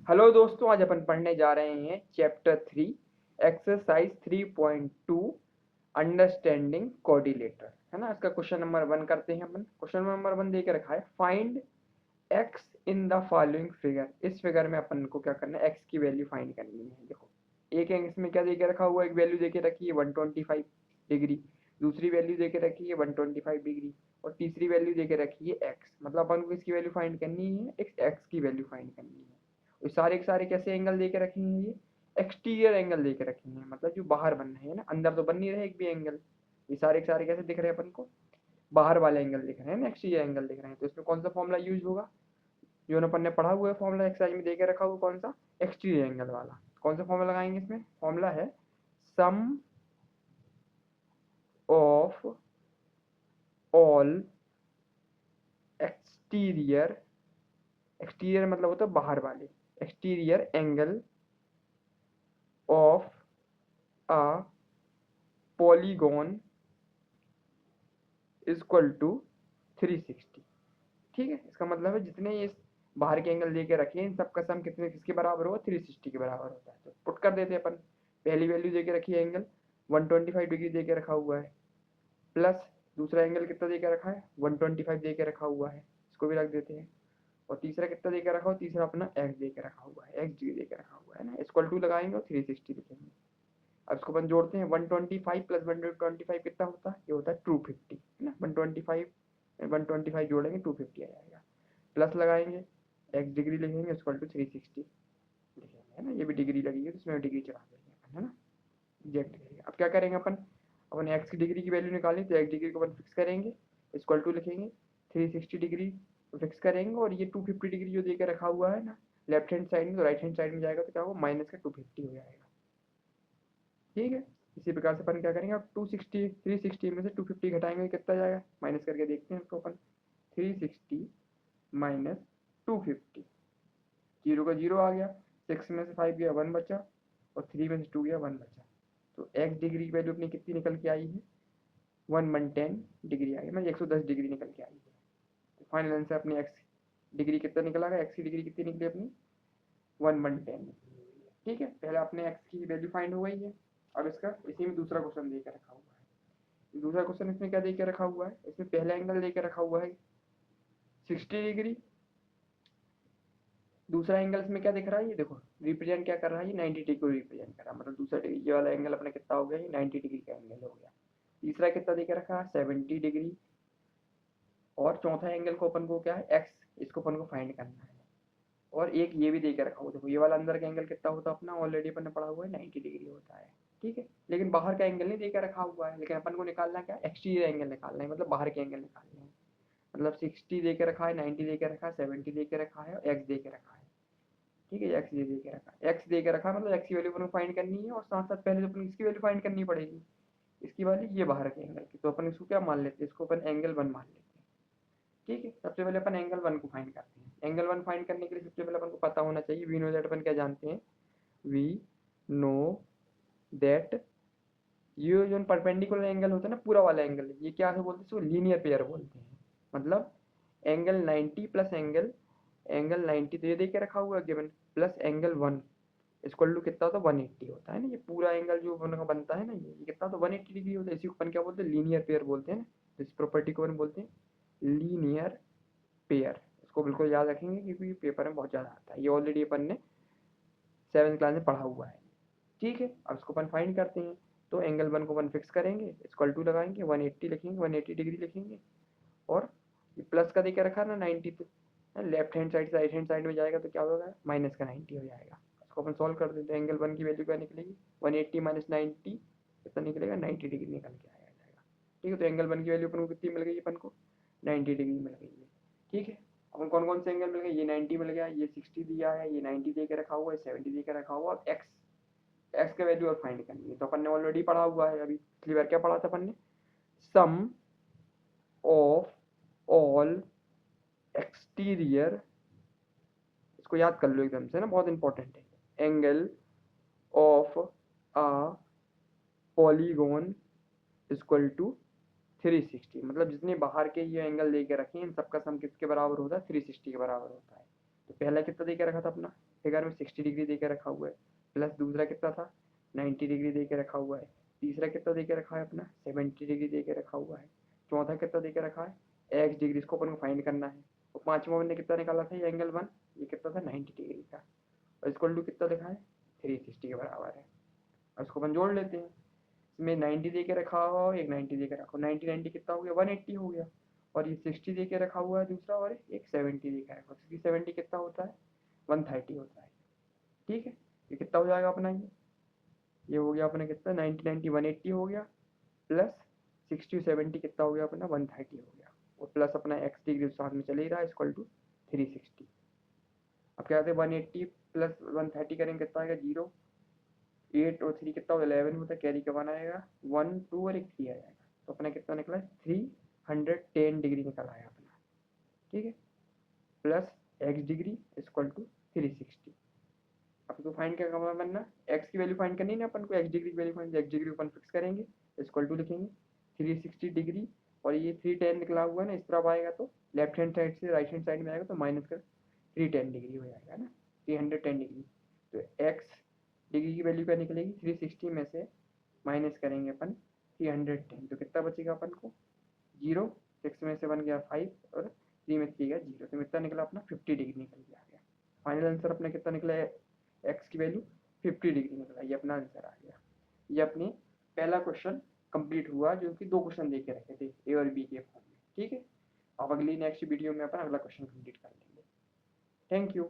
Hello दोस्तों, आज अपन पढ़ने जा रहे हैं चैप्टर 3 एक्सरसाइज 3.2 अंडरस्टैंडिंग कोऑर्डिनेटर। है ना। इसका क्वेश्चन नंबर 1 करते हैं अपन। क्वेश्चन नंबर 1 दे के रखा है, find x in the following figure. इस फिगर में अपन को क्या करना है, एक्स की वैल्यू फाइंड करनी है। देखो, एक इसमें क्या दे के रखा हुआ है, एक वैल्यू दे के रखी है 125 डिग्री, दूसरी वैल्यू दे के रखी है 125 डिग्री, और तीसरी वैल्यू दे के रखी है एक्स। मतलब अपन को किसकी वैल्यू फाइंड करनी है, एक्स की वैल्यू फाइंड करनी है। ये सारे के सारे कैसे एंगल दे के रखे हैं, ये एक्सटीरियर एंगल दे के रखे हैं, मतलब जो बाहर बन रहे हैं ना, अंदर तो बन नहीं रहे एक भी एंगल। ये सारे के सारे कैसे दिख रहे हैं अपन को, बाहर वाले एंगल दिख रहे हैं ना, एक्सटीरियर एंगल दिख रहे हैं। तो इसमें कौन सा फॉर्मूला यूज होगा, जो अपन ने पढ़ा हुआ है फॉर्मूला एक्सरसाइज में दे के रखा हुआ, कौन सा, एक्सटीरियर एंगल वाला। कौन सा फॉर्मूला लगाएंगे इसमें, फॉर्मूला है sum of all exterior, exterior मतलब होता है बाहर वाले, exterior angle of a polygon is equal to 360। ठीक है, इसका मतलब है जितने ये बाहर के एंगल लेके रखे हैं, इन सबका सम कितने किसके बराबर होगा, 360 के बराबर होता है। तो पुट कर देते हैं अपन। पहली वैल्यू देके रखी है एंगल 125 डिग्री देके रखा हुआ है, प्लस दूसरा एंगल कितना देके रखा है 125 देके रखा हुआ है, इसको भी रख देते हैं। और तीसरा कितना देके रखा हो, तीसरा अपना एक्स देके रखा हुआ है, एक्स डिग्री देके रखा हुआ है ना, इक्वल टू लगाएंगे और 360 लिखेंगे। अब इसको अपन जोड़ते हैं, 125 प्लस 125 कितना होता है, ये होता है 250, है ना। 125 जोड़ेंगे 250 आ जाएगा, प्लस लगाएंगे, एक्स डिग्री लिखेंगे इक्वल टू 360 लिखेंगे, है ना। ये भी डिग्री लगी है तो इसमें डिग्री चढ़ा देंगे अपन, है ना, एग्जैक्ट करेंगे। अब क्या करेंगे अपन, अपन एक्स की डिग्री की वैल्यू निकालें तो एक्स डिग्री को अपन फिक्स करेंगे, इक्वल टू लिखेंगे, 360 डिग्री फिक्स करेंगे, और ये 250 डिग्री जो देकर रखा हुआ है ना लेफ्ट हैंड साइड में, तो राइट हैंड साइड में जाएगा तो क्या होगा, माइनस का 250 हो जाएगा। ठीक है, इसी प्रकार से अपन क्या करेंगे, अब 260 360 में से 250 घटाएंगे कितना जाएगा, माइनस करके देखते हैं इसको अपन। 360 माइनस 250, जीरो का जीरो आ गया, 6 में से 5 गया 1 बचा, और 3 में से 2 गया 1 बचा। तो एक्स डिग्री की वैल्यू अपनी कितनी निकल के आई है, 110 डिग्री आई है, मतलब 110 डिग्री निकल के आई है। तो फाइनल आंसर अपनी एक्स डिग्री कितना निकला है, एक्स की डिग्री कितनी निकली अपनी 110। ठीक है, पहले अपने एक्स की वैल्यू फाइंड हो गई है। अब इसका इसी में दूसरा क्वेश्चन देकर रखा हुआ है। दूसरा क्वेश्चन इसमें क्या देकर रखा हुआ है, इसमें पहला एंगल देकर रखा हुआ है 60 डिग्री, दूसरा एंगल इसमें क्या दिख रहा है, ये देखो रिप्रेजेंट क्या कर रहा है, ये 90 डिग्री को रिप्रेजेंट कर रहा है, मतलब दूसरा ये वाला एंगल अपना कितना हो गया, ये 90 डिग्री का एंगल हो गया। तीसरा कितना देकर रखा है 70 डिग्री, और चौथा एंगल को अपन को क्या है एक्स, इसको अपन को फाइंड करना है। और एक ये भी देकर रखा हुआ, देखो ये वाला अंदर का एंगल कितना होता है अपना, ऑलरेडी अपन ने पढ़ा हुआ है 90 डिग्री होता है। ठीक है, लेकिन बाहर का एंगल नहीं देकर रखा हुआ है, लेकिन अपन को निकालना क्या, एक्सटीरियर एंगल निकालना है, मतलब बाहर के एंगल निकालने हैं। मतलब 60 दे के रखा है, 90 दे के रखा है, 70 दे के रखा है, और एक्स दे के रखा है। ठीक है, एक्स दे के रखा है, एक्स दे के रखा है, मतलब एक्स की वैल्यू अपन को फाइंड करनी है, और साथ साथ पहले तो अपन इसकी वैल्यू फाइंड करनी पड़ेगी, इसकी वाली ये बाहर के एंगल की। तो अपन इसको क्या मान लेते हैं, इसको अपन एंगल 1 मान लेते हैं। ठीक है, सबसे पहले अपन एंगल 1 को फाइंड करते हैं। एंगल 1 फाइंड करने के लिए सबसे पहले अपन को पता होना चाहिए, वी नो दैट, अपन क्या जानते हैं, वी नो दैट ये जो परपेंडिकुलर एंगल होता है ना, पूरा वाला एंगल, ये क्या है बोलते हैं, इसको लीनियर पेयर बोलते हैं। मतलब एंगल 90 प्लस एंगल, एंगल 90 तो ये देके रखा हुआ है given, plus angle 1 equal to कितना होता है 180 होता है ना। ये पूरा एंगल जो बनता है ना, ये कितना तो 180 डिग्री होता है। इसी को अपन क्या बोलते हैं, लीनियर पेयर बोलते हैं ना। इस प्रॉपर्टी को अपन बोलते हैं लीनियर पेयर। इसको बिल्कुल याद रखेंगे क्योंकि पेपर में बहुत ज़्यादा आता है, ये ऑलरेडी अपन ने 7th क्लास में पढ़ा हुआ है। ठीक है, अब इसको अपन फाइंड करते हैं। तो एंगल 1 को 1 फिक्स करेंगे, इक्वल टू लगाएंगे, 180 लिखेंगे, 180 डिग्री लिखेंगे, और प्लस का देकर रखा ना 90, तो लेफ्ट हैंड साइड से राइट हैंड साइड में जाएगा तो क्या होगा, माइनस का 90 हो जाएगा। इसको अपन सॉल्व कर देते हैं, एंगल 1 की वैल्यू क्या निकलेगी, 180 माइनस 90 कितना निकलेगा, 90 डिग्री निकल के आया जाएगा। ठीक है, तो एंगल 1 की वैल्यू अपन को कितनी मिल गई, अपन को 90 डिग्री मिल गई है। ठीक है, अपन कौन कौन से एंगल मिल गए, ये 90 मिल गया, ये 60 दिया है, ये 90 दे के रखा हुआ है, 70 दे के रखा हुआ है, एक्स, एक्स का वैल्यू और फाइंड करनी है। तो अपन ने ऑलरेडी पढ़ा हुआ है, अभी पिछली बार क्या पढ़ा था अपन ने, सम ऑफ ऑल एक्सटीरियर, इसको याद कर लो एकदम से ना, बहुत इंपॉर्टेंट है, angle of a polygon equal to 360। मतलब जितने बाहर के ये एंगल लेके रखे हैं, इन सबका सम किसके बराबर होता है, 360 के बराबर होता है। तो पहला कितना देके रखा था अपना फिगर में 60 डिग्री दे के रखा हुआ है, प्लस दूसरा कितना था 90 डिग्री दे के रखा हुआ है, तीसरा कितना दे के रखा है अपना 70 डिग्री दे के रखा हुआ है, चौथा कितना दे के रखा है एक्स डिग्री, इसको अपन को फाइंड करना है। और पाँचवा मैंने कितना निकाला था ये एंगल 1, ये कितना था 90 डिग्री का, और इसको टू कितना लिखा है 360 के बराबर है। और इसको अपन जोड़ लेते हैं, इसमें 90 दे के रखा हुआ और एक 90 दे के रखा, 90 90 कितना हो गया 180 हो गया, और ये 60 दे के रखा हुआ है दूसरा, और एक 70 दे के रखा, 60 70 कितना होता है 130 होता है। ठीक है, ये कितना हो जाएगा अपना, ये हो गया अपना कितना 90 90 180 हो गया, प्लस 60 70 कितना हो गया अपना 130 हो गया, और प्लस अपना एक्स डिग्री साथ में चले ही रहा है इक्वल टू 360। अब क्या कहते हैं 180 प्लस 130 करेंगे कितना आएगा 0, 8 और 3 कितना होगा 11 होता है, कैरी का 1 आएगा 1 2 और एक 3 आ जाएगा, तो अपना कितना निकला 310 डिग्री निकल आया अपना। ठीक है, plus x degree equal to 360। अब तो फाइंड क्या करना, एक्स की वैल्यू फाइंड करनी है ना अपन को, एक्स डिग्री की वैल्यू फाइंड, एक्स डिग्री अपन फिक्स करेंगे इक्वल टू लिखेंगे 360 डिग्री, और ये 310 निकला हुआ है ना, इस तरफ आएगा तो लेफ्ट हैंड साइड से राइट हैंड साइड में आएगा तो माइनस कर 310 डिग्री हो जाएगा ना, 310 डिग्री। तो एक्स डिग्री की वैल्यू क्या निकलेगी 360 में से माइनस करेंगे अपन 310, तो कितना बचेगा अपन को 0, 6 में से 1 गया 5 और 3 में 3 गया 0, तो कितना निकला अपना 50 डिग्री निकल गया। फाइनल आंसर अपना कितना निकला है, एक्स की वैल्यू 50 डिग्री निकला, ये अपना आंसर आ गया। ये अपनी पहला क्वेश्चन कंप्लीट हुआ, जो कि 2 क्वेश्चन दे के रखे थे ए और बी के फॉर्म में। ठीक है, अब अगली नेक्स्ट वीडियो में अपन अगला क्वेश्चन कंप्लीट कर लेंगे। Thank you.